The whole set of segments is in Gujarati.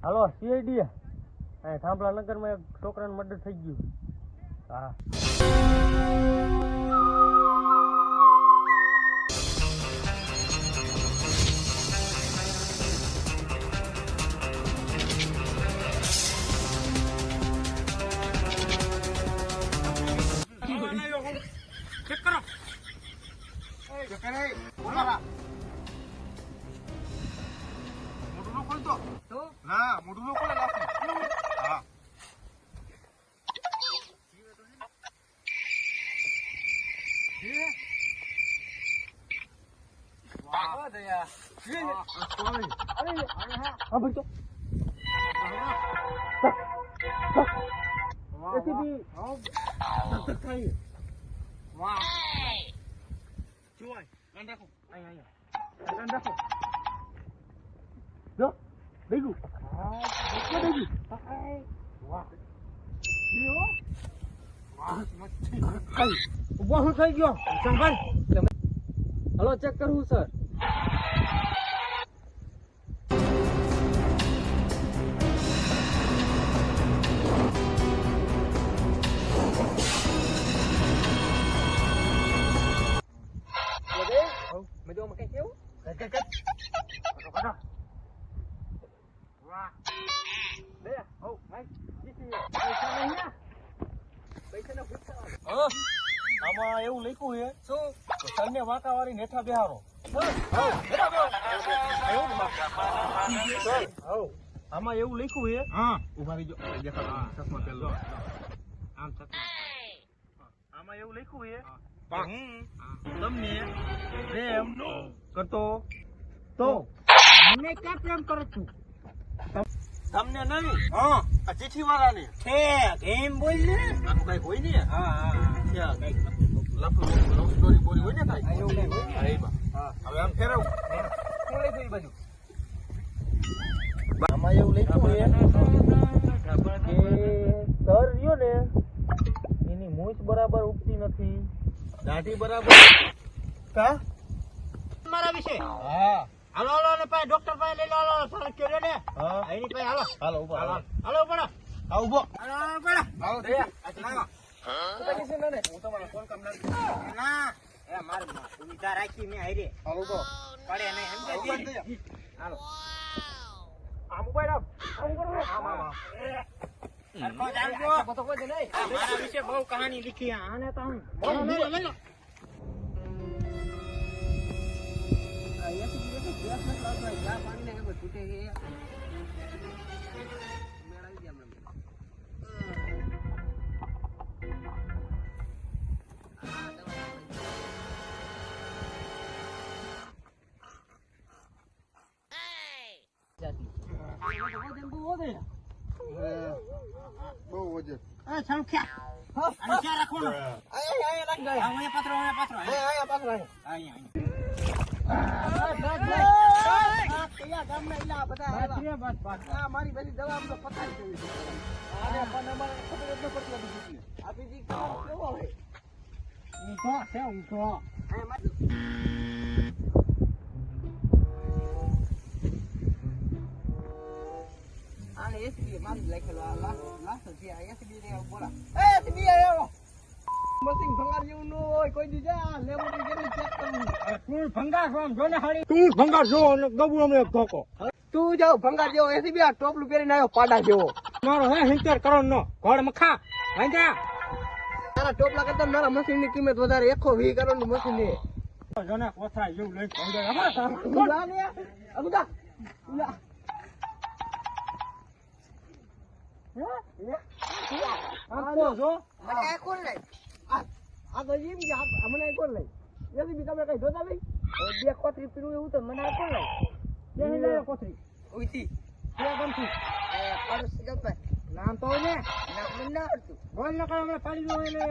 હાલો સીઆઈડી આ થાંભલા નગરમાં એક છોકરાનું મર્ડર થઈ ગયું. હા બહુ થઈ ગયો. હલો ચેક કરવું સર. આમાં એવું લખ્યું છે શું સન્ને વાંકા વાળી નેઠા બિહારો. આમાં એવું લખ્યું છે. ઉભા રહીજો. આમાં એવું લખ્યું છે તમને પ્રેમ કરતો તો મને ક્યાં પ્રેમ કરો છું તમને નહીં. આ ચીઠી વાળાને એમ બોલ ને. આનું કઈ હોય ને. લવ સ્ટોરી બોલી હોય ને કઈ. હવે આમ ફેરવું બાજુ. આમાં એવું લખ્યું કે સર રહ્યો ને એની મૂછ બરાબર ઉગતી નથી, દાઢી બરાબર. કા મારા વિશે. હાલો હાલો ને ભાઈ ડોક્ટર ભાઈ લઈ લો. હાલો ફરક કર્યો ને. એની ભાઈ હાલો હાલો ઉભો. હાલો ઉભો. હા ઉભો. હાલો ઉભો. હાલો દે આ તો ને હું તમારો ફોન કામ ના એ માર ઉમીદા રાખી મે આઈ રે. હાલો ઉભો. પડે નહીં સમજે. હાલો આ મોબાઈલ આમ કરો. સરખો જાણજો તો કોઈ નહીં. મારા વિશે બહુ કહાની લીખી. આને તો હું લઈ લો. મારી બધી દવા પતાવી દેવી તું જાવ ભંગાર જેવો એસી બી ટોપલું પહેરીને આવ્યો પાડા જેવો. મારો હે 70 કરોડ નો ઘોડ મખા ભાંજા. તારા ટોપલા કરતા મારા મશીન ની કિંમત વધારે. 120 કરોડ નું મશીન છે. જોને કોથા જેવું લઈ તમે કઈ જોતા ભાઈ 2 કોથરી પીરું એવું તો મને કોણ લઈ કોથરી નામ તો ને બોલ ન કરો પાડી દો એને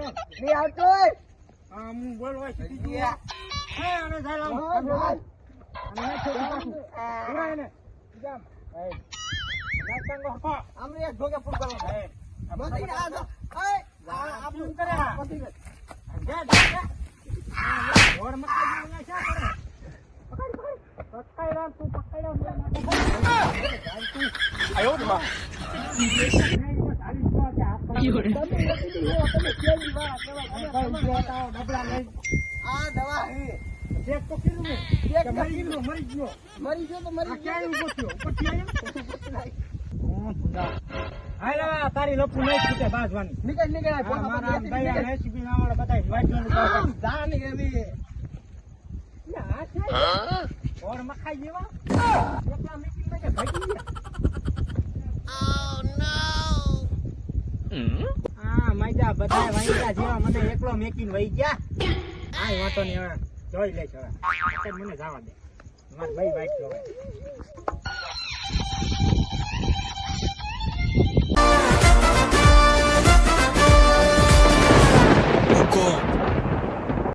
બે આવતો હોય. હું બોલવા શીખી ગયા. અને ઝાલા અને છોડી પાછું એને જામ એ નાચંગો હકો આમને એક ભોગે પૂર કરો. મસ્તી આ દો એ આપણું કરે પકડી જા જા ઓર મકા જીવના શા કરે. પકડ પકડ રામ તું પકડ રામ તું આ દવા હે ચેક તો કર્યું મેં ચેક મરી ગયો તો મરી ક્યાં ઉભો થયો ઉપર હાલો તારી લપુ નહીં છૂટે બાજવાની નીકળ મારા દયા રેસીપી નાવાળા બતાઈ વાઈટવાનું કામ જા ની એવી આ છે ઓર મખાઈ જેવા એકલા મેકિંગ માં કે ભાગી ગયા આ માઈજા બધાય વાઈજા જેવા મને એકલો મેકીને વઈ ગયા આય વાતો ને હવે જોઈ લે હવે મને જવા દે માર ભાઈ વાઈટ જોવે